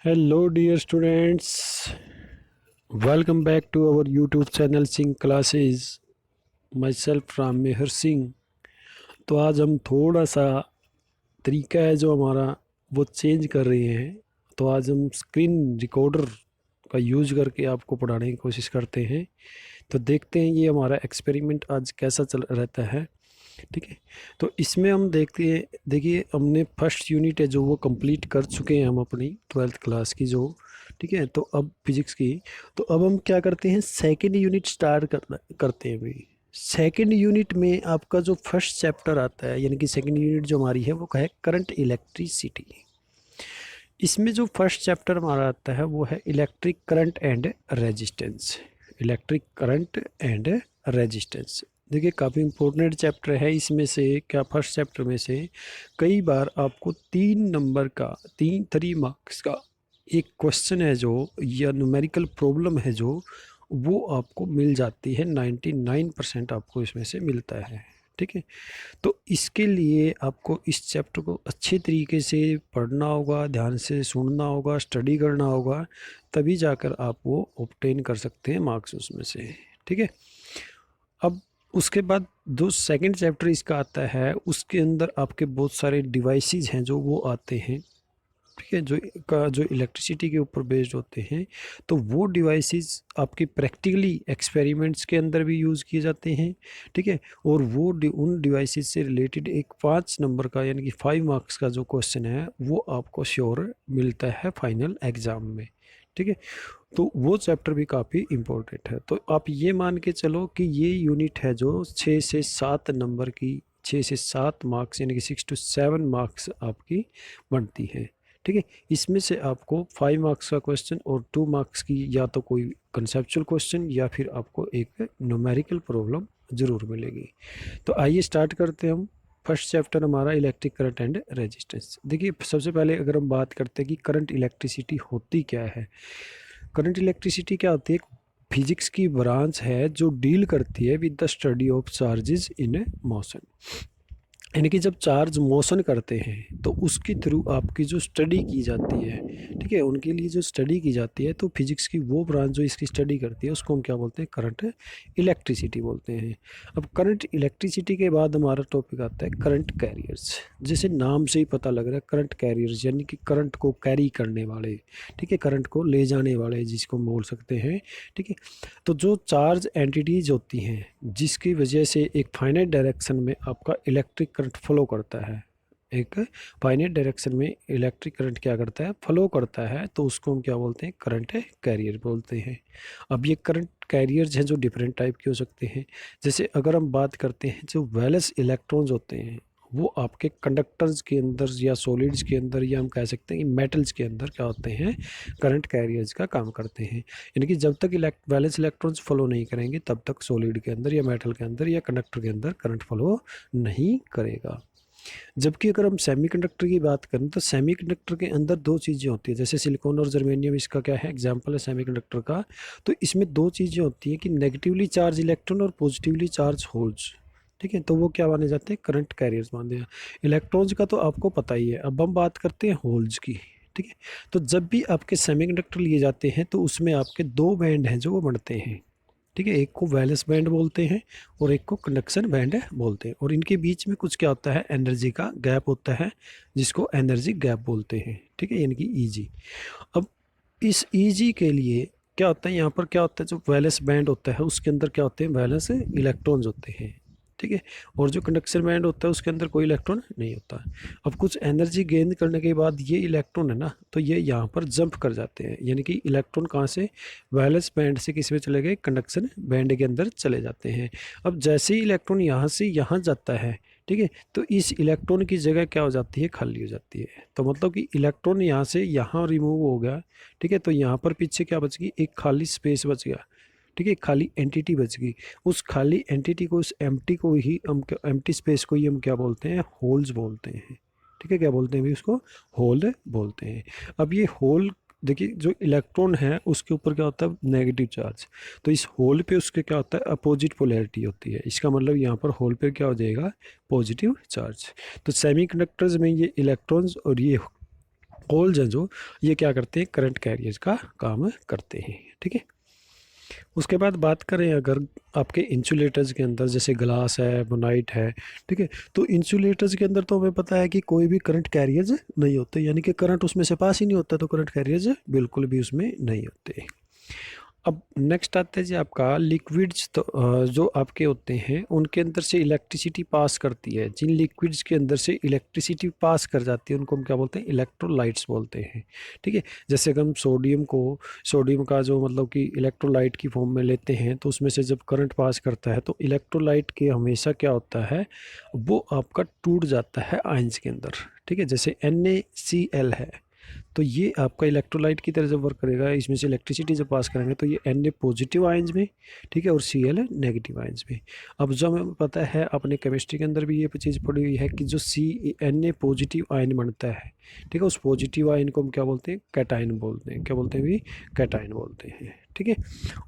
Hello, dear students. Welcome back to our YouTube channel Sing Classes. Myself from Meher Singh. तो आज हम थोड़ा सा तरीका है जो हमारा वो चेंज कर रहे हैं। तो आज हम स्क्रीन रिकॉर्डर का यूज करके आपको पढ़ाने की कोशिश करते हैं। तो देखते हैं ये हमारा एक्सपेरिमेंट आज कैसा चल रहता है। ठीक है, तो इसमें हम देखते हैं। देखिए, हमने फर्स्ट यूनिट है जो वो कंप्लीट कर चुके हैं हम अपनी 12th क्लास की जो। ठीक है, तो अब फिजिक्स की। तो अब हम क्या करते हैं, सेकंड यूनिट स्टार्ट करते हैं भाई। सेकंड यूनिट में आपका जो फर्स्ट चैप्टर आता है, यानी कि सेकंड यूनिट जो हमारी है वो है करंट इलेक्ट्रिसिटी। इसमें जो फर्स्ट चैप्टर हमारा आता है वो है electric current and resistance. Electric current and resistance, देखिए काफ़ी इंपॉर्टेंट चैप्टर है। इसमें से क्या, फर्स्ट चैप्टर में से कई बार आपको 3 नंबर का 3 मार्क्स का एक क्वेश्चन है जो, या न्यूमेरिकल प्रॉब्लम है जो, वो आपको मिल जाती है। 99% आपको इसमें से मिलता है। ठीक है, तो इसके लिए आपको इस चैप्टर को अच्छे तरीके से पढ़ना होगा, ध्यान से सुनना होगा, स्टडी करना होगा, तभी जाकर आप वो ऑब्टेन कर सकते हैं मार्क्स उसमें से। ठीक है, अब उसके बाद जो सेकंड चैप्टर इसका आता है उसके अंदर आपके बहुत सारे डिवाइसेस हैं जो वो आते हैं। ठीक है, जो इलेक्ट्रिसिटी के ऊपर बेस्ड होते हैं। तो वो डिवाइसेस आपके प्रैक्टिकली एक्सपेरिमेंट्स के अंदर भी यूज़ किए जाते हैं। ठीक है, और वो उन डिवाइसेस से रिलेटेड एक 5 नंबर का यानी कि 5 मार्क्स का जो क्वेश्चन है वो आपको श्योर मिलता है फाइनल एग्ज़ाम में। ठीक है, तो वो चैप्टर भी काफ़ी इम्पोर्टेंट है। तो आप ये मान के चलो कि ये यूनिट है जो 6 से 7 नंबर की, 6 से 7 मार्क्स यानी कि 6 to 7 मार्क्स आपकी बनती है। ठीक है, इसमें से आपको 5 मार्क्स का क्वेश्चन और 2 मार्क्स की या तो कोई कंसेप्चुअल क्वेश्चन या फिर आपको एक न्यूमेरिकल प्रॉब्लम ज़रूर मिलेगी। तो आइए स्टार्ट करते हैं हम। फर्स्ट चैप्टर हमारा इलेक्ट्रिक करंट एंड रेजिस्टेंस। देखिए, सबसे पहले अगर हम बात करते हैं कि करंट इलेक्ट्रिसिटी होती क्या है। करंट इलेक्ट्रिसिटी क्या होती है, फिजिक्स की ब्रांच है जो डील करती है with the study of charges in motion. यानी कि जब चार्ज मोशन करते हैं तो उसके थ्रू आपकी जो स्टडी की जाती है। ठीक है, उनके लिए जो स्टडी की जाती है, तो फिजिक्स की वो ब्रांच जो इसकी स्टडी करती है उसको हम क्या बोलते हैं, करंट इलेक्ट्रिसिटी बोलते हैं। अब करंट इलेक्ट्रिसिटी के बाद हमारा टॉपिक आता है करंट कैरियर्स। जैसे नाम से ही पता लग रहा है, करंट कैरियर्स यानी कि करंट को कैरी करने वाले। ठीक है, करंट को ले जाने वाले जिसको हम बोल सकते हैं। ठीक है, तो जो चार्ज एंटिटीज होती हैं जिसकी वजह से एक फाइनाइट डायरेक्शन में आपका इलेक्ट्रिक करंट फ्लो करता है, एक फाइनाइट डायरेक्शन में इलेक्ट्रिक करंट क्या करता है, फ्लो करता है, तो उसको हम क्या बोलते हैं, करंट कैरियर बोलते हैं। अब ये करंट कैरियर्स हैं जो डिफरेंट टाइप के हो सकते हैं। जैसे अगर हम बात करते हैं, जो वैलेंस इलेक्ट्रॉन्स होते हैं वो आपके कंडक्टर्स के अंदर या सॉलिड्स के अंदर, या हम कह सकते हैं कि मेटल्स के अंदर क्या होते हैं, करंट कैरियर्स का काम करते हैं। यानी कि जब तक वैलेंस इलेक्ट्रॉन्स फ्लो नहीं करेंगे तब तक सॉलिड के अंदर या मेटल के अंदर या कंडक्टर के अंदर करंट फ्लो नहीं करेगा। जबकि अगर हम सेमीकंडक्टर की बात करें तो सेमीकंडक्टर के अंदर 2 चीज़ें होती है, जैसे सिलिकॉन और जर्मेनियम इसका क्या है, एग्जाम्पल है सेमीकंडक्टर का। तो इसमें 2 चीज़ें होती हैं कि नेगेटिवली चार्ज इलेक्ट्रॉन और पॉजिटिवली चार्ज होल्स। ठीक है, तो वो क्या माने जाते हैं, करंट कैरियर्स माने जाते हैं। इलेक्ट्रॉन्स का तो आपको पता ही है। अब हम बात करते हैं होल्स की। ठीक है, तो जब भी आपके सेमीकंडक्टर लिए जाते हैं तो उसमें आपके 2 बैंड हैं जो वो बनते हैं। ठीक है, एक को वैलेंस बैंड बोलते हैं और एक को कंडक्शन बैंड बोलते हैं, और इनके बीच में कुछ क्या होता है, एनर्जी का गैप होता है जिसको एनर्जी गैप बोलते हैं। ठीक है, यानी कि ईजी। अब इस ईजी के लिए क्या होता है, यहाँ पर क्या होता है, जो वैलेंस बैंड होता है उसके अंदर क्या होते हैं, वैलेंस इलेक्ट्रॉन्स होते हैं। ठीक है, और जो कंडक्शन बैंड होता है उसके अंदर कोई इलेक्ट्रॉन नहीं होता। अब कुछ एनर्जी गेन करने के बाद ये इलेक्ट्रॉन है ना, तो ये यहाँ पर जंप कर जाते हैं, यानी कि इलेक्ट्रॉन कहाँ से, वैलेंस बैंड से किस में चले गए, कंडक्शन बैंड के अंदर चले जाते हैं। अब जैसे ही इलेक्ट्रॉन यहाँ से यहाँ जाता है, ठीक है, तो इस इलेक्ट्रॉन की जगह क्या हो जाती है, खाली हो जाती है। तो मतलब कि इलेक्ट्रॉन यहाँ से यहाँ रिमूव हो गया। ठीक है, तो यहाँ पर पीछे क्या बच गई, एक खाली स्पेस बच गया। ठीक है, खाली एंटिटी बच गई। उस खाली एंटिटी को, उस एम्प्टी को ही हम, एम्प्टी स्पेस को ही हम क्या बोलते हैं, होल्स बोलते हैं। ठीक है, क्या बोलते हैं भी उसको, होल बोलते हैं। अब ये होल, देखिए जो इलेक्ट्रॉन है उसके ऊपर क्या होता है, नेगेटिव चार्ज। तो इस होल पे उसके क्या होता है, अपोजिट पोलैरिटी होती है। इसका मतलब यहाँ पर होल पे क्या हो जाएगा, पॉजिटिव चार्ज। तो सेमीकंडक्टर्स में ये इलेक्ट्रॉन्स और ये होल्स हैं जो, ये क्या करते हैं, करंट कैरियर्स का काम करते हैं। ठीक है, उसके बाद बात करें अगर आपके इंसुलेटर्स के अंदर, जैसे ग्लास है, मोनाइट है, ठीक है, तो इंसुलेटर्स के अंदर तो हमें पता है कि कोई भी करंट कैरियर्स नहीं होते, यानी कि करंट उसमें से पास ही नहीं होता, तो करंट कैरियर्स बिल्कुल भी उसमें नहीं होते। अब नेक्स्ट आता है जी आपका लिक्विड्स, तो जो आपके होते हैं उनके अंदर से इलेक्ट्रिसिटी पास करती है। जिन लिक्विड्स के अंदर से इलेक्ट्रिसिटी पास कर जाती है उनको हम क्या बोलते हैं, इलेक्ट्रोलाइट्स बोलते हैं। ठीक है, जैसे अगर हम सोडियम का जो मतलब कि इलेक्ट्रोलाइट की फॉर्म में लेते हैं, तो उसमें से जब करंट पास करता है तो इलेक्ट्रोलाइट के हमेशा क्या होता है, वो आपका टूट जाता है आयंस के अंदर। ठीक है, जैसे NaCl है, तो ये आपका इलेक्ट्रोलाइट की तरह जब वर्क करेगा, इसमें से इलेक्ट्रिसिटी जब पास करेंगे तो ये Na पॉजिटिव आयंस में, ठीक है, और Cl नेगेटिव आयंस में। अब जो हमें पता है अपने केमिस्ट्री के अंदर भी ये चीज़ पड़ी हुई है कि जो Na पॉजिटिव आयन बनता है, ठीक है, उस पॉजिटिव आयन को हम क्या बोलते हैं, कैटायन बोलते हैं। क्या बोलते हैं भी, कैटायन बोलते हैं। ठीक है,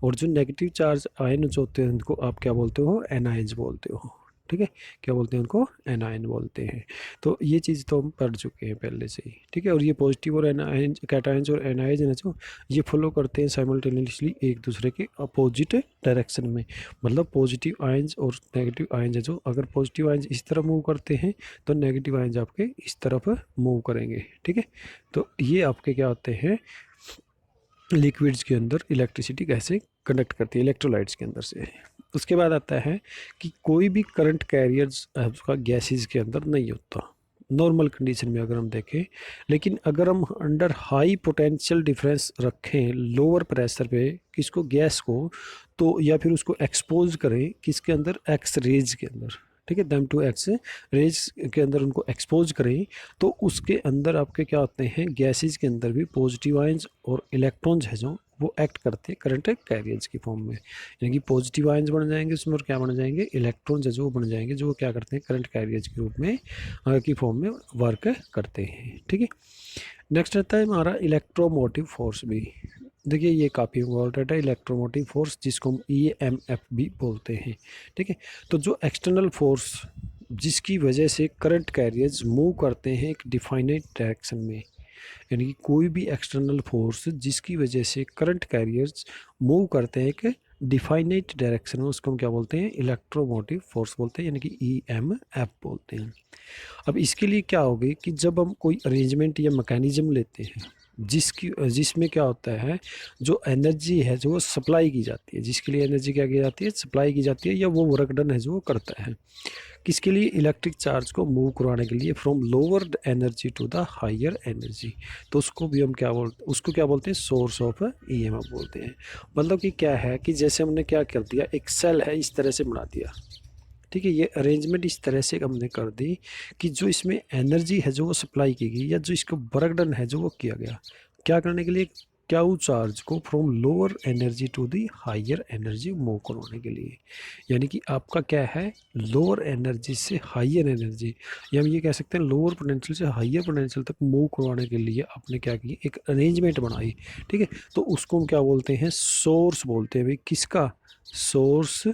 और जो नेगेटिव चार्ज आयन जो होते हैं उनको आप क्या बोलते हो, एनायंस बोलते हो। ठीक है, क्या बोलते हैं उनको, एनायन बोलते हैं। तो ये चीज़ तो हम पढ़ चुके हैं पहले से ही। ठीक है, और ये पॉजिटिव और एनायन, कैटायंस और एनायंस है जो, ये फॉलो करते हैं साइमल्टेनियसली एक दूसरे के अपोजिट डायरेक्शन में। मतलब पॉजिटिव आयंस और नेगेटिव आयंस है जो, अगर पॉजिटिव आयंस इस तरफ मूव करते हैं तो नेगेटिव आयंस आपके इस तरफ मूव करेंगे। ठीक है, तो ये आपके क्या होते हैं, लिक्विड्स के अंदर इलेक्ट्रिसिटी कैसे कंडक्ट करती है, इलेक्ट्रोलाइट्स के अंदर से। उसके बाद आता है कि कोई भी करंट कैरियर्स आपका गैसेस के अंदर नहीं होता नॉर्मल कंडीशन में अगर हम देखें। लेकिन अगर हम अंडर हाई पोटेंशियल डिफरेंस रखें लोअर प्रेशर पे किसको, गैस को, तो या फिर उसको एक्सपोज करें किसके अंदर, एक्स रेज के अंदर, ठीक है, दैम टू एक्स रेज के अंदर उनको एक्सपोज करें, तो उसके अंदर आपके क्या होते हैं, गैसेज के अंदर भी पॉजिटिव आयंस और इलेक्ट्रॉन्स है जो वो एक्ट करते हैं करंट कैरियर्स की फॉर्म में। यानी कि पॉजिटिव आयंस बन जाएंगे उसमें, और क्या बन जाएंगे, इलेक्ट्रॉन्स है जो बन जाएंगे, जो क्या करते हैं, करंट कैरियर्स के रूप में की फॉर्म में वर्क करते हैं। ठीक है, नेक्स्ट रहता है हमारा इलेक्ट्रोमोटिव फोर्स भी। देखिए ये काफ़ी इम्पोर्टेंट है, इलेक्ट्रोमोटिव फोर्स, जिसको हम EMF भी बोलते हैं। ठीक है, तो जो एक्सटर्नल फोर्स जिसकी वजह से करंट कैरियर्स मूव करते हैं एक डिफाइनेट डायरेक्शन में, यानी कि कोई भी एक्सटर्नल फोर्स जिसकी वजह से करंट कैरियर्स मूव करते हैं एक डिफाइनेट डायरेक्शन में, उसको हम क्या बोलते हैं, इलेक्ट्रोमोटिव फोर्स बोलते हैं, यानी कि EMF बोलते हैं। अब इसके लिए क्या होगी कि जब हम कोई अरेंजमेंट या मैकेनिज्म लेते हैं जिसमें क्या होता है, जो एनर्जी है जो सप्लाई की जाती है, जिसके लिए एनर्जी क्या की जाती है, सप्लाई की जाती है, या वो वर्क डन है जो वो करता है, किसके लिए, इलेक्ट्रिक चार्ज को मूव करवाने के लिए from lower energy to the higher energy, तो उसको भी हम क्या बोलते हैं, उसको क्या बोलते हैं, सोर्स ऑफ EMF बोलते हैं। मतलब कि क्या है कि जैसे हमने क्या कर दिया, एक सेल है इस तरह से बना दिया, ठीक है, ये अरेंजमेंट इस तरह से हमने कर दी कि जो इसमें एनर्जी है जो वो सप्लाई की गई, या जो इसका वर्क डन है जो वो किया गया, क्या करने के लिए, क्या वो चार्ज को from lower energy to the higher energy move करवाने के लिए। यानी कि आपका क्या है, लोअर एनर्जी से हायर एनर्जी, या हम ये कह सकते हैं लोअर पोटेंशियल से हायर पोटेंशियल तक मूव करवाने के लिए आपने क्या किया, एक अरेंजमेंट बनाई। ठीक है, तो उसको हम क्या बोलते हैं, सोर्स बोलते हैं भाई, किसका, सोर्स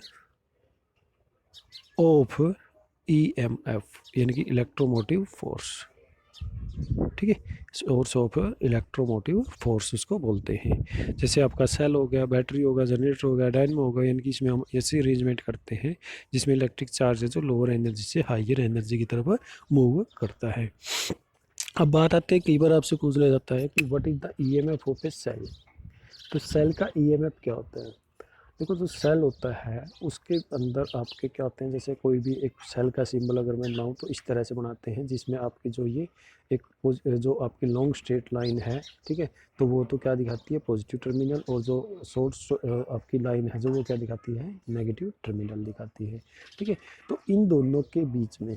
ऑफ EMF, यानी कि इलेक्ट्रोमोटिव फोर्स। ठीक है, सोर्स ऑफ इलेक्ट्रोमोटिव फोर्स उसको बोलते हैं। जैसे आपका सेल हो गया, बैटरी होगा, जनरेटर हो गया, डायनमो होगा, यानी कि इसमें हम ऐसे अरेंजमेंट करते हैं जिसमें इलेक्ट्रिक चार्ज है जो लोअर एनर्जी से हायर एनर्जी की तरफ मूव करता है। अब बात आती है, कई बार आपसे पूछ लिया जाता है कि what is the EMF of a cell, तो सेल का EMF क्या होता है। देखो जो सेल होता है उसके अंदर आपके क्या होते हैं, जैसे कोई भी एक सेल का सिंबल अगर मैं बनाऊँ तो इस तरह से बनाते हैं, जिसमें आपकी जो ये एक जो आपकी लॉन्ग स्ट्रेट लाइन है, ठीक है, तो वो तो क्या दिखाती है, पॉजिटिव टर्मिनल, और जो शॉर्ट आपकी लाइन है जो वो क्या दिखाती है, नेगेटिव टर्मिनल दिखाती है। ठीक है, तो इन दोनों के बीच में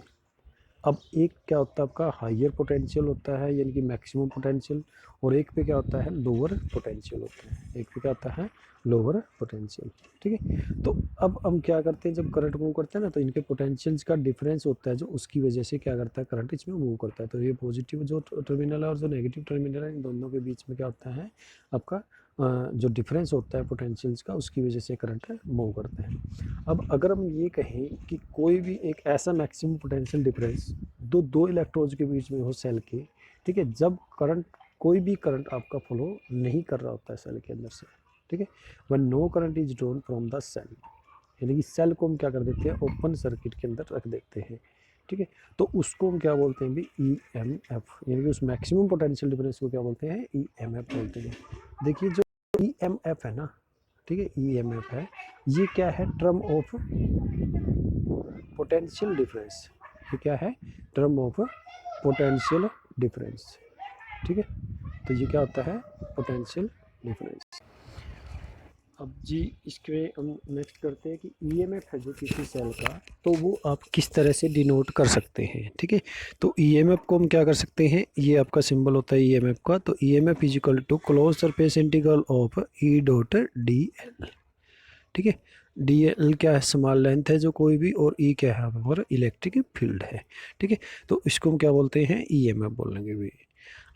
अब एक क्या होता है आपका हायर पोटेंशियल होता है, यानी कि मैक्सिमम पोटेंशियल, और एक पे क्या होता है, लोअर पोटेंशियल होता है, एक पे क्या होता है, लोअर पोटेंशियल। ठीक है, तो अब हम क्या करते हैं, जब करंट मूव करते हैं ना, तो इनके पोटेंशियल्स का डिफरेंस होता है जो उसकी वजह से क्या करता है, करंट इसमें मूव करता है। तो ये पॉजिटिव जो टर्मिनल है और जो नेगेटिव टर्मिनल है, इन दोनों के बीच में क्या होता है आपका जो डिफरेंस होता है पोटेंशियल्स का, उसकी वजह से करंट मूव करते हैं। अब अगर हम ये कहें कि कोई भी एक ऐसा मैक्सिमम पोटेंशियल डिफरेंस दो इलेक्ट्रोड्स के बीच में हो सेल के, ठीक है, जब करंट कोई भी करंट आपका फ्लो नहीं कर रहा होता है सेल के अंदर से, ठीक है। When no current is drawn from the cell, यानी कि सेल को हम क्या कर देते हैं, ओपन सर्किट के अंदर रख देते हैं, ठीक है। तो उसको हम क्या बोलते हैं भी, ईएमएफ, यानी कि उस मैक्सिमम पोटेंशियल डिफरेंस को क्या बोलते हैं, ईएमएफ बोलते हैं। देखिए जो ईएमएफ है ना, ठीक है, ईएमएफ है, ये क्या है, टर्म ऑफ पोटेंशियल डिफरेंस, ये क्या है, टर्म ऑफ पोटेंशियल डिफरेंस, ठीक है। तो ये क्या होता है, पोटेंशियल डिफरेंस। अब जी इसके हम नेक्स्ट करते हैं कि ईएमएफ है जो किसी सेल का, तो वो आप किस तरह से डिनोट कर सकते हैं, ठीक है। तो ईएमएफ को हम क्या कर सकते हैं, ये आपका सिंबल होता है ईएमएफ का, तो EMF is equal to close surface integral of E dot d l, ठीक है। डी एल क्या है, स्मॉल लेंथ है जो कोई भी, और ई क्या है हमारा इलेक्ट्रिक फील्ड है, ठीक है। तो इसको हम क्या बोलते हैं, ईएमएफ बोलेंगे भी।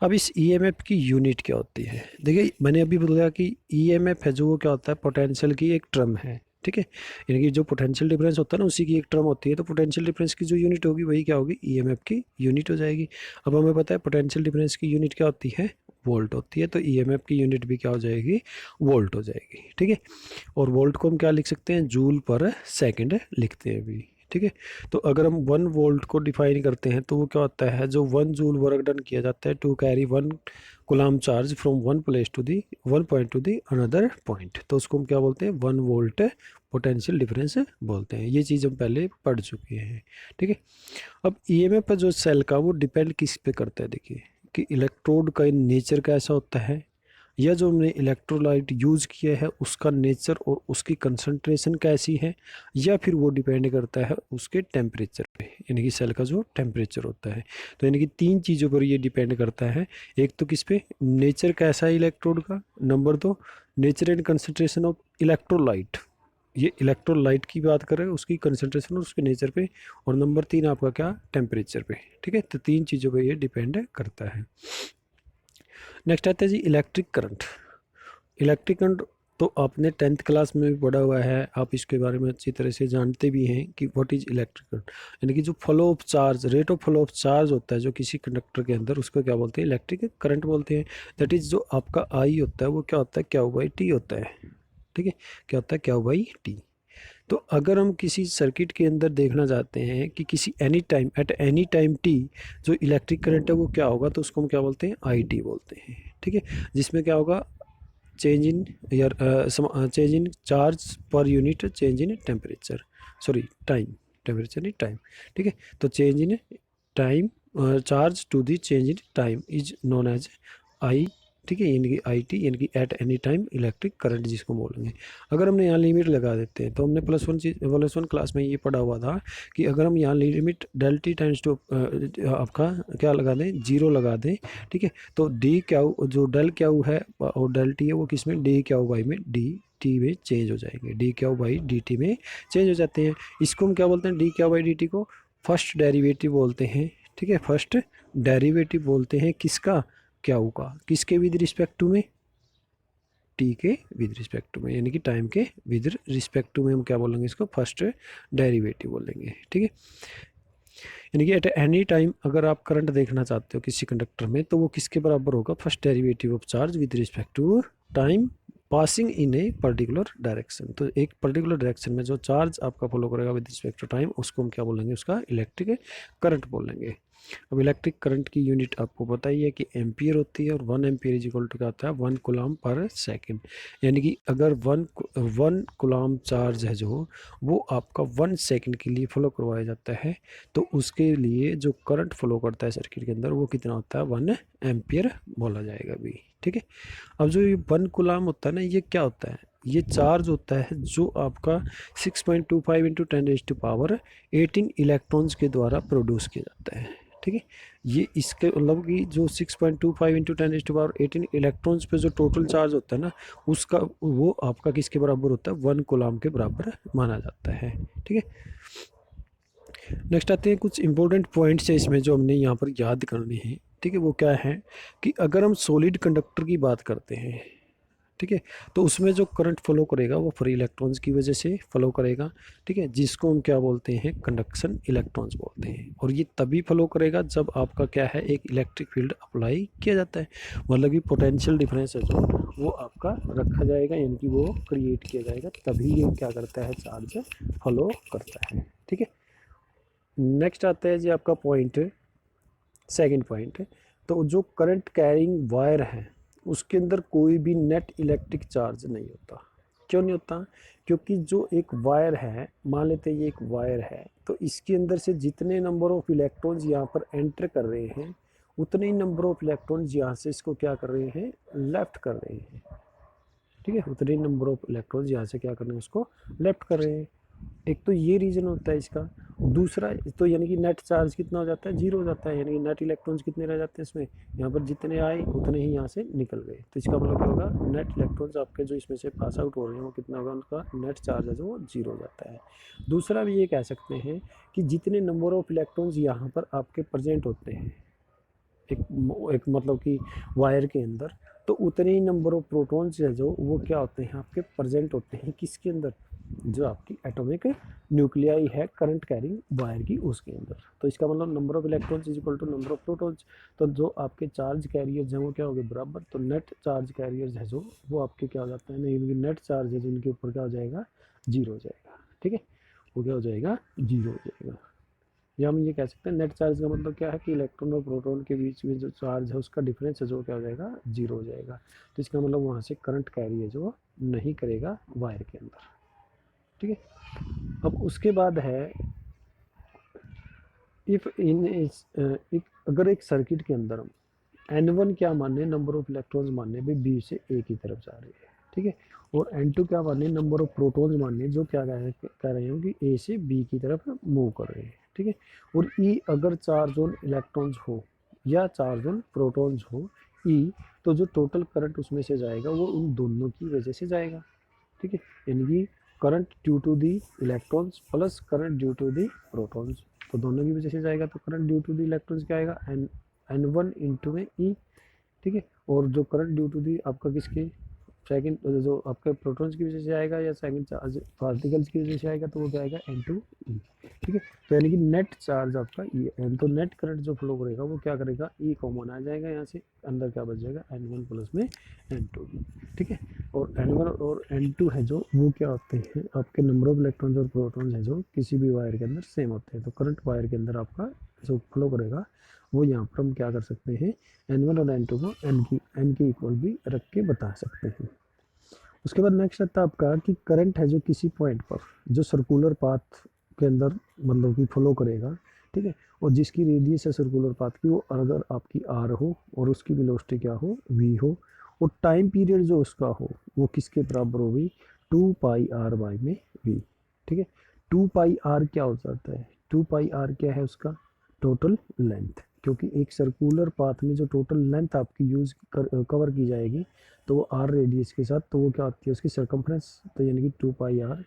अब इस ईएमएफ की यूनिट क्या होती है, देखिए मैंने अभी बताया कि ईएमएफ है जो वो क्या होता है, पोटेंशियल की एक टर्म है, ठीक है। यानी कि जो पोटेंशियल डिफरेंस होता है ना उसी की एक टर्म होती है, तो पोटेंशियल डिफरेंस की जो यूनिट होगी वही क्या होगी, ईएमएफ की यूनिट हो जाएगी। अब हमें पता है पोटेंशियल डिफरेंस की यूनिट क्या होती है, वोल्ट होती है, तो ईएमएफ की यूनिट भी क्या हो जाएगी, वोल्ट हो जाएगी, ठीक है। और वोल्ट को हम क्या लिख सकते हैं, जूल पर सेकंड लिखते हैं अभी, ठीक है। तो अगर हम 1 वोल्ट को डिफाइन करते हैं तो वो क्या होता है, जो 1 जूल वर्क डन किया जाता है to carry 1 coulomb charge from one place to the one point to the another point, तो उसको हम क्या बोलते हैं, 1 वोल्ट पोटेंशियल डिफरेंस बोलते हैं। ये चीज़ हम पहले पढ़ चुके हैं, ठीक है। अब ईएमएफ पर जो सेल का वो डिपेंड किस पे करता है, देखिए कि इलेक्ट्रोड का नेचर कैसा होता है, या जो हमने इलेक्ट्रोलाइट यूज़ किया है उसका नेचर और उसकी कंसंट्रेशन कैसी है, या फिर वो डिपेंड करता है उसके टेम्परेचर पे, यानी कि सेल का जो टेम्परेचर होता है। तो यानी कि 3 चीज़ों पर ये डिपेंड करता है, एक तो किस पे, नेचर कैसा है इलेक्ट्रोड का, number 2 nature and concentration of electrolyte, ये इलेक्ट्रोलाइट की बात कर रहे हैं उसकी कंसंट्रेशन और उसके नेचर पे, और नंबर 3 आपका क्या, टेम्परेचर पे, ठीक है। तो 3 चीज़ों पर ये डिपेंड करता है। नेक्स्ट आता है जी इलेक्ट्रिक करंट। इलेक्ट्रिक करंट तो आपने 10th क्लास में भी पढ़ा हुआ है, आप इसके बारे में अच्छी तरह से जानते भी हैं कि व्हाट इज इलेक्ट्रिक करंट, यानी कि जो flow of charge, rate of flow of charge होता है जो किसी कंडक्टर के अंदर, उसको क्या बोलते हैं, इलेक्ट्रिक करंट बोलते हैं। दैट इज जो आपका आई होता है वो क्या होता है, क्या बाई टी होता है, ठीक है, क्या होता है, क्या बाई टी। तो अगर हम किसी सर्किट के अंदर देखना चाहते हैं कि किसी any time, eight any time T, जो इलेक्ट्रिक करंट है वो क्या होगा, तो उसको हम क्या बोलते हैं, आई टी बोलते हैं, ठीक है। जिसमें क्या होगा, चेंज इन यार change in charge per unit change in temperature, sorry time, temperature नहीं टाइम, ठीक है। तो change in time charge to the change in time is known as I, ठीक है, यानी कि आई टी, यानी कि at any time electric current जिसको बोलेंगे। अगर हमने यहाँ लिमिट लगा देते हैं, तो हमने +1 क्लास में ये पढ़ा हुआ था कि अगर हम यहाँ limit del T tends to आपका क्या लगा दें, 0 लगा दें, ठीक है। तो डी क्यू, जो डेल क्यू है और डेल टी है वो किस में, डी क्यू बाई में डी टी में चेंज हो जाएंगे, D Q by D T में चेंज हो जाते हैं। इसको हम क्या बोलते हैं, D Q by D T को फर्स्ट डेरिवेटिव बोलते हैं, ठीक है, फर्स्ट डेरिवेटिव बोलते हैं किसका, क्यू का, किसके विद रिस्पेक्ट टू में, टी के विद रिस्पेक्ट टू में, यानी कि टाइम के विद रिस्पेक्ट टू में हम क्या बोलेंगे, इसको फर्स्ट डेरिवेटिव बोलेंगे, ठीक है। यानी कि एट एनी टाइम अगर आप करंट देखना चाहते हो किसी कंडक्टर में, तो वो किसके बराबर होगा, first derivative of charge with respect to time passing in a particular direction. तो एक पर्टिकुलर डायरेक्शन में जो चार्ज आपका फॉलो करेगा विद रिस्पेक्ट टू टाइम, उसको हम क्या बोलेंगे, उसका इलेक्ट्रिक करंट बोलेंगे। अब इलेक्ट्रिक करंट की यूनिट आपको पता ही है कि एम्पियर होती है, और 1 एम्पियर इज इक्वल टू क्या होता है, 1 कूलम्ब पर सेकंड। यानी कि अगर 1 कूलम्ब चार्ज है जो, वो आपका 1 सेकंड के लिए फ्लो करवाया जाता है, तो उसके लिए जो करंट फ्लो करता है सर्किट के अंदर वो कितना होता है, 1 एम्पियर बोला जाएगा अभी, ठीक है। अब जो ये 1 कूलम्ब होता है ना, ये क्या होता है, ये चार्ज होता है जो आपका 6.25 इंटू 10⁻18 इलेक्ट्रॉन्स के द्वारा प्रोड्यूस किया जाता है, ठीक है। ये इसके मतलब कि जो 6.25 इंटू 10⁻18 इलेक्ट्रॉन्स पे जो टोटल चार्ज होता है ना, उसका वो आपका किसके बराबर होता है, 1 कूलम्ब के बराबर माना जाता है, ठीक है। नेक्स्ट आते हैं कुछ इंपॉर्टेंट पॉइंट्स है इसमें जो हमने यहाँ पर याद करने हैं, ठीक है। वो क्या है कि अगर हम सॉलिड कंडक्टर की बात करते हैं, ठीक है। तो उसमें जो करंट फ्लो करेगा वो फ्री इलेक्ट्रॉन्स की वजह से फ्लो करेगा, ठीक है, जिसको हम क्या बोलते हैं, कंडक्शन इलेक्ट्रॉन्स बोलते हैं। और ये तभी फ्लो करेगा जब आपका क्या है, एक इलेक्ट्रिक फील्ड अप्लाई किया जाता है, मतलब कि पोटेंशियल डिफरेंस है जो वो आपका रखा जाएगा, यानी कि वो क्रिएट किया जाएगा, तभी ये क्या करता है, चार्ज फ्लो करता है, ठीक है। नेक्स्ट आता है जी आपका पॉइंट, सेकंड पॉइंट है, तो जो करंट कैरिंग वायर है उसके अंदर कोई भी नेट इलेक्ट्रिक चार्ज नहीं होता। क्यों नहीं होता? क्योंकि जो एक वायर है, मान लेते हैं ये एक वायर है, तो इसके अंदर से जितने नंबर ऑफ इलेक्ट्रॉन्स यहाँ पर एंटर कर रहे हैं उतने ही नंबर ऑफ इलेक्ट्रॉन्स यहाँ से इसको क्या कर रहे हैं, लेफ्ट कर रहे हैं, ठीक है। उतने ही नंबर ऑफ इलेक्ट्रॉन्स यहाँ से क्या कर रहे हैं, उसको लेफ्ट कर रहे हैं। एक तो ये रीज़न होता है इसका। दूसरा तो यानी कि नेट चार्ज कितना हो जाता है, जीरो हो जाता है, यानी कि नेट इलेक्ट्रॉन्स कितने रह जाते हैं इसमें, यहाँ पर जितने आए उतने ही यहाँ से निकल गए। तो इसका मतलब क्या होगा, नेट इलेक्ट्रॉन्स आपके जो इसमें से पास आउट हो रहे हैं वो कितना होगा, उनका नेट चार्ज है जो वो जीरो हो जाता है। दूसरा भी ये कह सकते हैं कि जितने नंबर ऑफ इलेक्ट्रॉन्स यहाँ पर आपके प्रेजेंट होते हैं एक मतलब कि वायर के अंदर, तो उतने ही नंबर ऑफ प्रोटॉन्स है जो वो क्या होते हैं, आपके प्रेजेंट होते हैं किसके अंदर, जो आपकी एटॉमिक न्यूक्लियाई है करंट कैरिंग वायर की, उसके अंदर। तो इसका मतलब number of electrons is equal to number of protons. तो जो आपके चार्ज कैरियर्स हैं वो क्या हो गए, बराबर। तो नेट चार्ज कैरियर्स है जो वो आपके क्या हो जाता है, नहीं नेट चार्ज है जिनके ऊपर क्या हो जाएगा, जीरो हो जाएगा, ठीक है। वो क्या हो जाएगा, जीरो हो जाएगा। या हम ये कह सकते हैं नेट चार्ज का मतलब क्या है कि इलेक्ट्रॉन और प्रोटॉन के बीच में जो चार्ज है उसका डिफरेंस है जो क्या हो जाएगा, जीरो हो जाएगा। तो इसका मतलब वहाँ से करंट कैरी है जो नहीं करेगा वायर के अंदर, ठीक है। अब उसके बाद है, इफ इन अगर एक सर्किट के अंदर हम N1 क्या माने, नंबर ऑफ इलेक्ट्रॉन्स माने भाई बी से ए की तरफ जा रहे हैं, ठीक है। और N2 क्या माने, नंबर ऑफ प्रोटॉन्स माने जो क्या कह रहे हैं कि ए से बी की तरफ मूव कर रहे हैं, ठीक है। और ई अगर चार्ज ऑन इलेक्ट्रॉन्स हो या चार्ज ऑन प्रोटॉन्स हो ई, तो जो टोटल करंट उसमें से जाएगा वो उन दोनों की वजह से जाएगा, ठीक है। यानी कि current due to the electrons plus current due to the protons, तो दोनों की वजह से जाएगा। तो current due to the electrons क्या आएगा, N1 इंटू में ई, ठीक है। और जो करंट ड्यू टू दी आपका किसके, सेकंड जो आपके प्रोटॉन्स की वजह से आएगा या सेकंड चार्ज पार्टिकल्स की वजह से आएगा, तो वो क्या आएगा, N2 ई, ठीक है। तो यानी कि नेट चार्ज आपका ये एन, तो नेट करंट जो फ्लो करेगा वो क्या करेगा, ई कॉमन आ जाएगा, यहाँ से अंदर क्या बच जाएगा, N1 प्लस में N2, ठीक है। और N1 और N2 है जो वो क्या होते हैं, आपके नंबर ऑफ इलेक्ट्रॉन्स और प्रोटॉन्स है जो किसी भी वायर के अंदर सेम होते हैं। तो करंट वायर के अंदर आपका जो फ्लो करेगा वो यहाँ पर हम क्या कर सकते हैं, N1 और N2 को N की इक्वल भी रख के बता सकते हैं। उसके बाद नेक्स्ट आता है आपका कि करंट है जो किसी पॉइंट पर जो सर्कुलर पाथ के अंदर मतलब कि फ्लो करेगा, ठीक है। और जिसकी रेडियस है सर्कुलर पाथ की वो अगर आपकी आर हो और उसकी वेलोसिटी क्या हो, वी हो, और टाइम पीरियड जो उसका हो वो किसके बराबर होगी, 2πr बाई में वी, ठीक है। 2πr क्या हो जाता है, 2πr क्या है उसका टोटल लेंथ, क्योंकि एक सर्कुलर पाथ में जो टोटल लेंथ आपकी कवर की जाएगी तो वो आर रेडियस के साथ, तो वो क्या होती है उसकी सर्कम्फ्रेंस, तो यानी कि 2πr,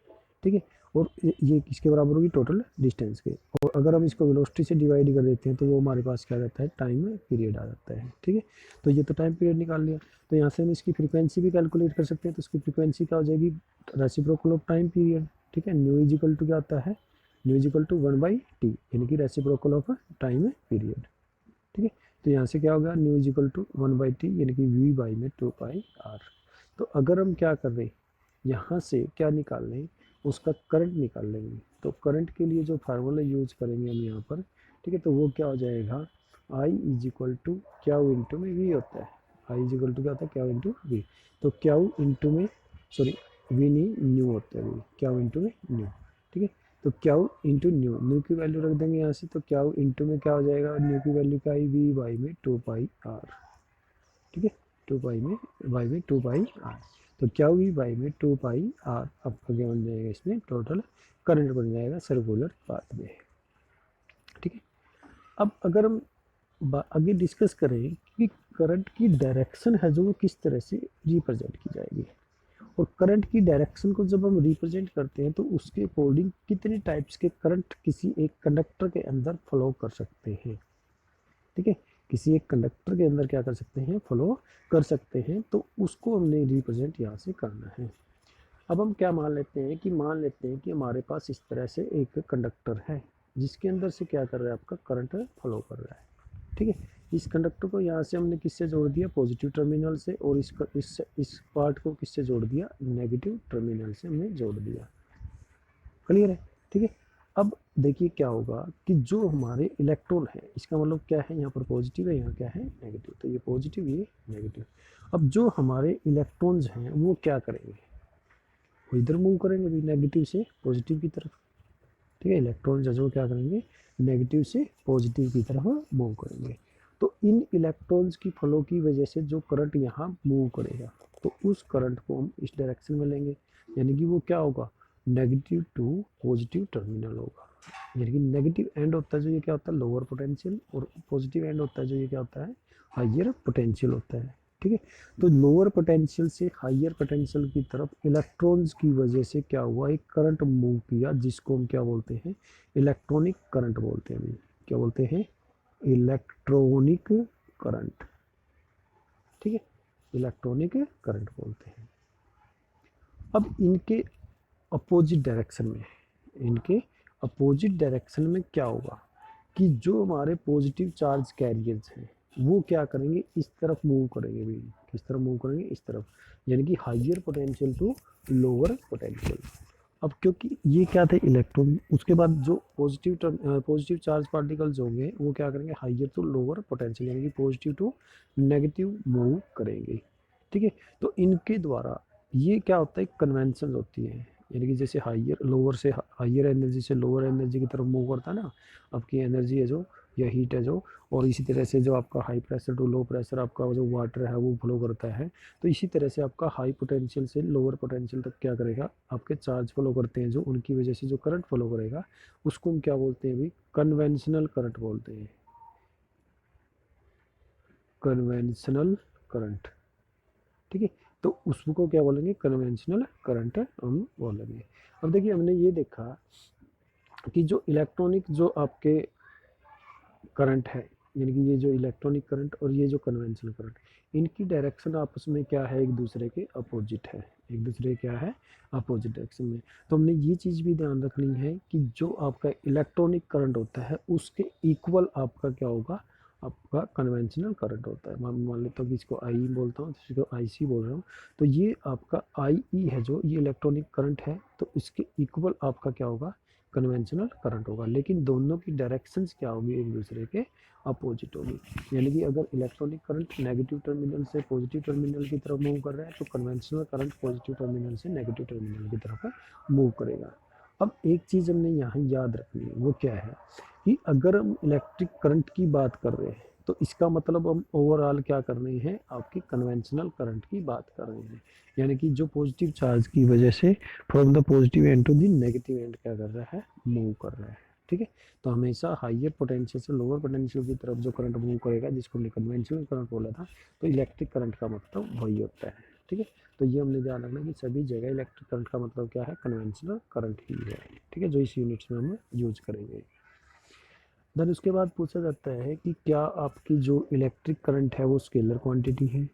ठीक है। और ये किसके बराबर होगी, टोटल डिस्टेंस के। और अगर हम इसको वेलोसिटी से डिवाइड कर देते हैं तो वो हमारे पास क्या रहता है, टाइम पीरियड आ जाता है, ठीक है। तो ये तो टाइम पीरियड निकाल लिया। तो यहाँ से हम इसकी फ्रीक्वेंसी भी कैलकुलेट कर सकते हैं। तो इसकी फ्रीक्वेंसी क्या हो जाएगी, रेसिप्रोकल ऑफ टाइम पीरियड, ठीक है। न्यू इज इक्वल टू क्या आता है, new is equal to 1/t, यानी कि रेसिप्रोकल ऑफ टाइम पीरियड, ठीक है। तो यहाँ से क्या होगा, new is equal to 1/t यानी कि v बाई में 2πr। तो अगर हम क्या कर रहे हैं, यहाँ से क्या निकाल लें, उसका करंट निकाल लेंगे। तो करंट के लिए जो फार्मूला यूज करेंगे हम यहाँ पर, ठीक है, तो वो क्या हो जाएगा, I is equal to Q into में वी होता है। I इज इक्वल टू क्या होता है, क्यू इंटू वी। तो क्यू इंटू में, सॉरी वी नहीं, न्यू होता है, वी क्यू इंटू में न्यू, ठीक है। तो क्यू इंटू न्यू, न्यू की वैल्यू रख देंगे यहाँ से। तो क्यू इंटू में क्या हो जाएगा, न्यू की वैल्यू क्या आई, वी बाई में 2πr, ठीक है। 2 में बाई में 2πr, तो क्या वी बाई में 2πr आपका क्या बन जाएगा, इसमें टोटल करंट बन जाएगा सर्कुलर पाथ में, ठीक है। अब अगर हम आगे डिस्कस करें कि करंट की डायरेक्शन है जो वो किस तरह से रिप्रेजेंट की जाएगी, और करंट की डायरेक्शन को जब हम रिप्रेजेंट करते हैं तो उसके अकॉर्डिंग कितने टाइप्स के करंट किसी एक कंडक्टर के अंदर फ्लो कर सकते हैं, ठीक है। किसी एक कंडक्टर के अंदर क्या कर सकते हैं, फ्लो कर सकते हैं। तो उसको हमने रिप्रेजेंट यहाँ से करना है। अब हम क्या मान लेते हैं कि हमारे पास इस तरह से एक कंडक्टर है जिसके अंदर से क्या कर रहा है, आपका करंट फ्लो कर रहा है। ठीक है, इस कंडक्टर को यहाँ से हमने किससे जोड़ दिया, पॉजिटिव टर्मिनल से, और इस पार्ट को किससे जोड़ दिया, नेगेटिव टर्मिनल से हमने जोड़ दिया। क्लियर है? ठीक है। अब देखिए क्या होगा कि जो हमारे इलेक्ट्रॉन है, इसका मतलब क्या है, यहाँ पर पॉजिटिव है, यहाँ क्या है, नेगेटिव। तो ये पॉजिटिव, ये नेगेटिव। अब जो हमारे इलेक्ट्रॉन्स हैं वो क्या करेंगे, वो इधर मूव करेंगे भी, नेगेटिव से पॉजिटिव की तरफ। ठीक है, इलेक्ट्रॉन जो क्या करेंगे, नेगेटिव से पॉजिटिव की तरफ मूव करेंगे। तो इन इलेक्ट्रॉन्स की फ्लो की वजह से जो करंट यहाँ मूव करेगा, तो उस करंट को हम इस डायरेक्शन में लेंगे, यानी कि वो क्या होगा, नेगेटिव टू पॉजिटिव टर्मिनल होगा। यानी कि नेगेटिव एंड होता है जो ये क्या होता है, लोअर पोटेंशियल, और पॉजिटिव एंड होता है जो ये क्या होता है, हाइयर पोटेंशियल होता है। ठीक है, तो लोअर पोटेंशियल से हाइयर पोटेंशियल की तरफ इलेक्ट्रॉन्स की वजह से क्या हुआ, एक करंट मूव किया जिसको हम क्या बोलते हैं, इलेक्ट्रॉनिक करंट बोलते हैं। अभी क्या बोलते हैं, इलेक्ट्रॉनिक करंट। ठीक है, इलेक्ट्रॉनिक करंट बोलते हैं। अब इनके अपोजिट डायरेक्शन में क्या होगा कि जो हमारे पॉजिटिव चार्ज कैरियर्स हैं वो क्या करेंगे, इस तरफ मूव करेंगे भी। किस तरफ मूव करेंगे, इस तरफ, यानी कि higher potential to lower potential. अब क्योंकि ये क्या थे, इलेक्ट्रॉन, उसके बाद जो पॉजिटिव चार्ज पार्टिकल्स होंगे वो क्या करेंगे, हाइयर टू लोअर पोटेंशियल, यानी कि पॉजिटिव टू नेगेटिव मूव करेंगे। ठीक है, तो इनके द्वारा ये क्या होता है, कन्वेंशन होती है, यानी कि जैसे लोअर से हाइयर एनर्जी से लोअर एनर्जी की तरफ मूव करता है ना, आपकी एनर्जी है जो, या हीट है जो, और इसी तरह से जो आपका high pressure to low pressure आपका जो वाटर है वो फ्लो करता है, तो इसी तरह से आपका हाई पोटेंशियल से लोअर पोटेंशियल तक क्या करेगा, आपके चार्ज फ्लो करते हैं जो, उनकी वजह से जो करंट फ्लो करेगा उसको हम क्या बोलते हैं भाई, कन्वेंशनल करंट बोलते हैं, कन्वेंशनल करंट। ठीक है, तो उसको क्या बोलेंगे, कन्वेंशनल करंट हम बोलेंगे। अब देखिए हमने ये देखा कि जो इलेक्ट्रॉनिक जो आपके करंट है, यानी कि ये जो इलेक्ट्रॉनिक करंट और ये जो कन्वेंशनल करंट, इनकी डायरेक्शन आपस में क्या है, एक दूसरे के अपोजिट है, एक दूसरे क्या है, अपोजिट डायरेक्शन में। तो हमने ये चीज़ भी ध्यान रखनी है कि जो आपका इलेक्ट्रॉनिक करंट होता है उसके इक्वल आपका क्या होगा, आपका कन्वेंशनल करंट होता है। मान लेता हूँ कि इसको आई बोलता हूँ, तो इसको आई सी बोल रहा हूँ, तो ये आपका आई ई है जो, ये इलेक्ट्रॉनिक करंट है, तो इसके इक्वल आपका क्या होगा, कन्वेंशनल करंट होगा। लेकिन दोनों की डायरेक्शंस क्या होगी, एक दूसरे के अपोजिट होगी। यानी कि अगर इलेक्ट्रॉनिक करंट नेगेटिव टर्मिनल से पॉजिटिव टर्मिनल की तरफ मूव कर रहा है, तो कन्वेंशनल करंट पॉजिटिव टर्मिनल से नेगेटिव टर्मिनल की तरफ मूव करेगा। अब एक चीज़ हमने यहाँ याद रखनी है, वो क्या है कि अगर हम इलेक्ट्रिक करंट की बात कर रहे हैं तो इसका मतलब हम ओवरऑल क्या कर रहे हैं, आपकी कन्वेंशनल करंट की बात कर रहे हैं। यानी कि जो पॉजिटिव चार्ज की वजह से from the positive end to the negative end क्या कर रहा है, मूव कर रहा है। ठीक है, तो हमेशा हाइयर पोटेंशियल से लोअर पोटेंशियल की तरफ जो करंट मूव करेगा, जिसको हमने कन्वेंशनल करंट बोला था, तो इलेक्ट्रिक करंट का मतलब वही होता है। ठीक है, तो ये हमने ध्यान रखना कि सभी जगह इलेक्ट्रिक करंट का मतलब क्या है, कन्वेंशनल करंट ही है। ठीक है, जो इस यूनिट्स में हम यूज करेंगे। देन उसके बाद पूछा जाता है कि क्या आपकी जो इलेक्ट्रिक करंट है वो स्केलर क्वांटिटी है,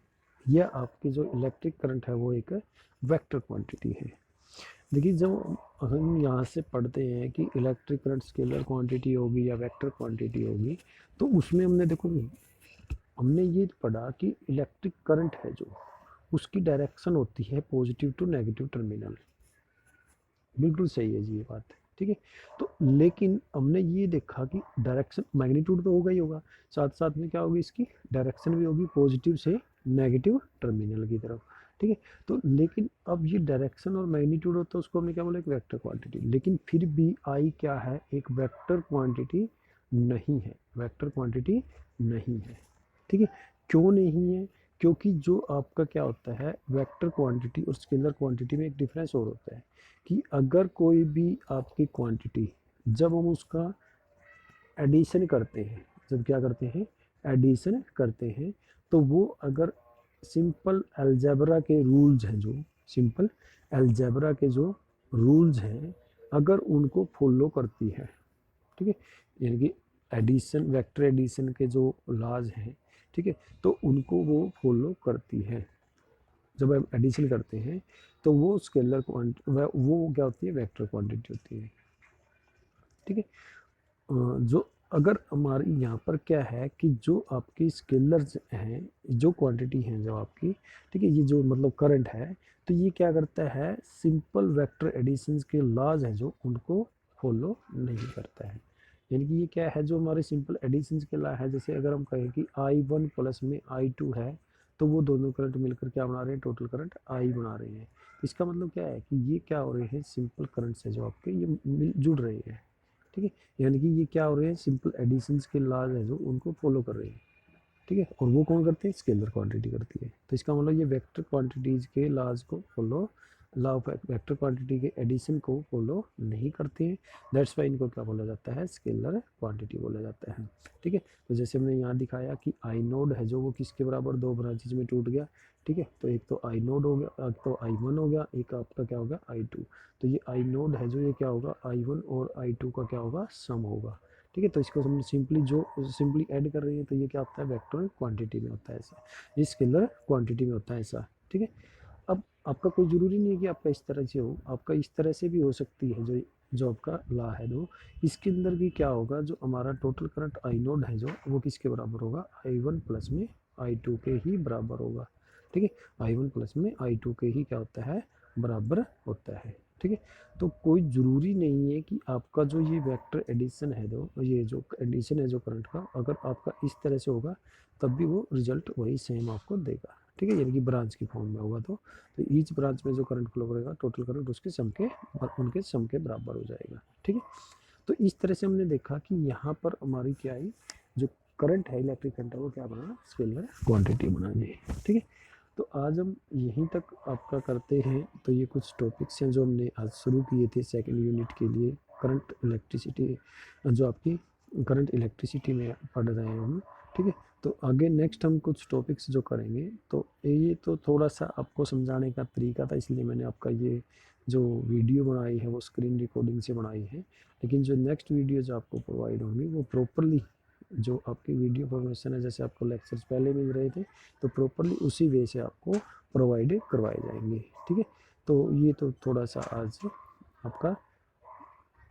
या आपकी जो इलेक्ट्रिक करंट है वो एक वेक्टर क्वांटिटी है। देखिए जब हम यहाँ से पढ़ते हैं कि इलेक्ट्रिक करंट स्केलर क्वांटिटी होगी या वेक्टर क्वांटिटी होगी, तो उसमें हमने ये पढ़ा कि इलेक्ट्रिक करंट है जो, उसकी डायरेक्शन होती है पॉजिटिव टू नेगेटिव टर्मिनल। बिल्कुल सही है जी ये बात। ठीक है, तो लेकिन हमने ये देखा कि डायरेक्शन मैग्नीट्यूड तो होगा ही होगा, साथ साथ में क्या होगी, इसकी डायरेक्शन भी होगी पॉजिटिव से नेगेटिव टर्मिनल की तरफ। ठीक है, तो लेकिन अब ये डायरेक्शन और मैग्नीट्यूड होता है, उसको हमने क्या बोला, एक वेक्टर क्वांटिटी। लेकिन फिर भी आई क्या है, एक वेक्टर क्वांटिटी नहीं है, वेक्टर क्वांटिटी नहीं है। ठीक है, क्यों नहीं है, क्योंकि जो आपका क्या होता है, वेक्टर क्वांटिटी और स्केलर क्वांटिटी में एक डिफरेंस और होता है कि अगर कोई भी आपकी क्वांटिटी, जब हम उसका एडिशन करते हैं, जब क्या करते हैं, एडिशन करते हैं, तो वो अगर सिंपल अलजेब्रा के रूल्स हैं, जो सिंपल अलजेब्रा के जो रूल्स हैं, अगर उनको फॉलो करती है, ठीक है, यानी कि एडिशन, वेक्टर एडिशन के जो लॉज हैं, ठीक है, तो उनको वो फॉलो करती है। जब हम एडिशन करते हैं तो वो स्केलर क्वांटिटी, वो क्या होती है, वेक्टर क्वांटिटी होती है, ठीक है। जो अगर हमारी यहाँ पर क्या है कि जो आपकी स्केलर्स हैं, जो क्वांटिटी हैं जो आपकी, ठीक है, ये जो मतलब करंट है, तो ये क्या करता है, सिंपल वेक्टर एडिशंस के लॉज हैं जो उनको फॉलो नहीं करता है। यानी कि ये क्या है, जो हमारे सिंपल एडिशंस के लॉ है, जैसे अगर हम कहें कि I1 प्लस में I2 है, तो वो दोनों करंट मिलकर क्या बना रहे हैं, टोटल करंट I बना रहे हैं। इसका मतलब क्या है कि ये क्या हो रहे हैं, सिंपल करंट्स है जो आपके ये जुड़ रहे हैं, ठीक है। यानी कि ये क्या हो रहे हैं, सिंपल एडिशंस के लॉज है जो उनको फॉलो कर रहे हैं, ठीक है। और वो कौन करते हैं, स्केलर क्वांटिटी करती है। तो इसका मतलब ये वेक्टर क्वांटिटीज के लॉज को follow, law of vector quantity के एडिशन को फॉलो नहीं करते हैं। दैट्स वाई इनको क्या बोला जाता है, स्केलर क्वांटिटी बोला जाता है, ठीक है। तो जैसे हमने यहाँ दिखाया कि आई नोड है जो वो किसके बराबर, दो ब्रांचेज में टूट गया, ठीक है। तो एक तो आई नोड हो गया, एक तो I1 हो गया, एक आपका क्या होगा I2। तो ये आई नोड है जो ये क्या होगा, I1 और I2 का क्या होगा, सम होगा, ठीक है। तो इसको हम सिंपली ऐड कर रहे हैं, तो ये क्या होता है, वेक्टर क्वांटिटी में होता है ऐसा, ये स्केलर क्वांटिटी में होता है ऐसा, ठीक है। अब आपका कोई ज़रूरी नहीं है कि आपका इस तरह से हो, आपका इस तरह से भी हो सकती है। जो जो आपका लॉ है जो, इसके अंदर भी क्या होगा, जो हमारा टोटल करंट आई नोड है जो वो किसके बराबर होगा, I1 प्लस में I2 के ही बराबर होगा, ठीक है। I1 प्लस में I2 के ही क्या होता है, बराबर होता है, ठीक है। तो कोई ज़रूरी नहीं है कि आपका जो ये वेक्टर एडिशन है जो, ये जो एडिशन है जो करंट का, अगर आपका इस तरह से होगा तब भी वो रिजल्ट वही सेम आपको देगा, ठीक है। यानी कि ब्रांच की फॉर्म में होगा तो ईच ब्रांच में जो करंट फ्लो करेगा, टोटल करंट उसके सम के, उनके सम के बराबर हो जाएगा, ठीक है। तो इस तरह से हमने देखा कि यहाँ पर हमारी क्या आई, जो करंट है, इलेक्ट्रिक करंट है, वो क्या बना, स्केलर क्वांटिटी बना दी, ठीक है। तो आज हम यहीं तक आपका करते हैं। तो ये कुछ टॉपिक्स हैं जो हमने आज शुरू किए थे सेकंड यूनिट के लिए, करंट इलेक्ट्रिसिटी, जो आपकी करंट इलेक्ट्रिसिटी में पढ़ रहे हैं हम, ठीक है। तो आगे नेक्स्ट हम कुछ टॉपिक्स जो करेंगे, तो ये तो थोड़ा सा आपको समझाने का तरीका था, इसलिए मैंने आपका ये जो वीडियो बनाई है वो स्क्रीन रिकॉर्डिंग से बनाई है। लेकिन जो नेक्स्ट वीडियो जो आपको प्रोवाइड होंगी वो प्रॉपरली, जो आपकी वीडियो फॉर्मेशन है, जैसे आपको लेक्चर्स पहले मिल रहे थे, तो प्रॉपरली उसी वे से आपको प्रोवाइड करवाए जाएंगे, ठीक है। तो ये तो थोड़ा सा आज आपका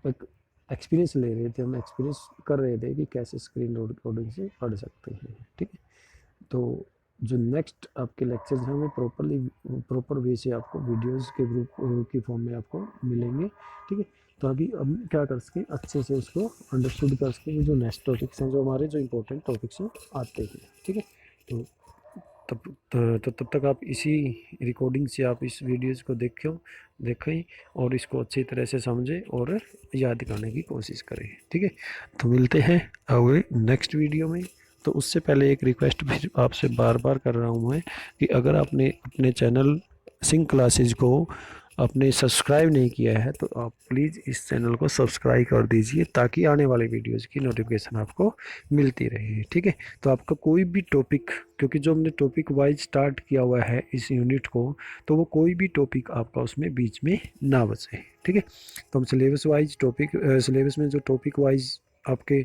एक एक्सपीरियंस ले रहे थे, हम एक्सपीरियंस कर रहे थे कि कैसे स्क्रीन रिकॉर्डिंग से पढ़ सकते हैं, ठीक है। तो जो नेक्स्ट आपके लेक्चर्स हैं वो प्रॉपर वे से आपको वीडियोस के ग्रुप की फॉर्म में आपको मिलेंगे, ठीक है। तो अभी हम क्या कर सकें, अच्छे से उसको अंडरस्टूड कर सकें, जो नेक्स्ट टॉपिक्स हैं, जो हमारे जो इंपॉर्टेंट टॉपिक्स हैं आते हैं, ठीक है। तो तब तक आप इसी रिकॉर्डिंग से आप इस वीडियोज़ को देखें और इसको अच्छी तरह से समझें और याद करने की कोशिश करें, ठीक है। तो मिलते हैं अगले नेक्स्ट वीडियो में। तो उससे पहले एक रिक्वेस्ट भी आपसे बार बार कर रहा हूँ मैं, कि अगर आपने अपने चैनल सिंह क्लासेज को आपने सब्सक्राइब नहीं किया है तो आप प्लीज़ इस चैनल को सब्सक्राइब कर दीजिए, ताकि आने वाले वीडियोज़ की नोटिफिकेशन आपको मिलती रहे, ठीक है। तो आपका कोई भी टॉपिक, क्योंकि जो हमने टॉपिक वाइज स्टार्ट किया हुआ है इस यूनिट को, तो वो कोई भी टॉपिक आपका उसमें बीच में ना बचे, ठीक है। तो हम सिलेबस वाइज टॉपिक, सिलेबस में जो टॉपिक वाइज आपके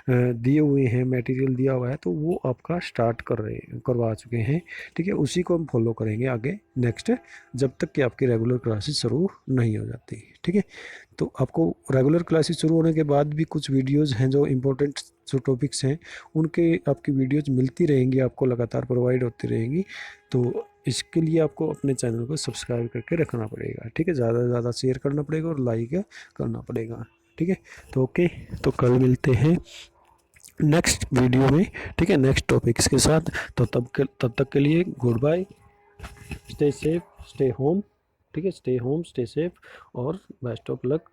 दिए हुए हैं, मटेरियल दिया हुआ है, तो वो आपका स्टार्ट करवा चुके हैं, ठीक है। उसी को हम फॉलो करेंगे आगे नेक्स्ट, जब तक कि आपकी रेगुलर क्लासेस शुरू नहीं हो जाती, ठीक है। तो आपको रेगुलर क्लासेस शुरू होने के बाद भी कुछ वीडियोज़ हैं जो इम्पोर्टेंट जो टॉपिक्स हैं, उनके आपकी वीडियोज़ मिलती रहेंगी, आपको लगातार प्रोवाइड होती रहेंगी। तो इसके लिए आपको अपने चैनल को सब्सक्राइब करके रखना पड़ेगा, ठीक है। ज़्यादा से ज़्यादा शेयर करना पड़ेगा और लाइक करना पड़ेगा, ठीक है। तो ओके, तो कल मिलते हैं नेक्स्ट वीडियो में, ठीक है, नेक्स्ट टॉपिक्स के साथ। तो तब तक के लिए good bye, stay safe, stay home, ठीक है, स्टे होम, स्टे सेफ और बेस्ट ऑफ लक।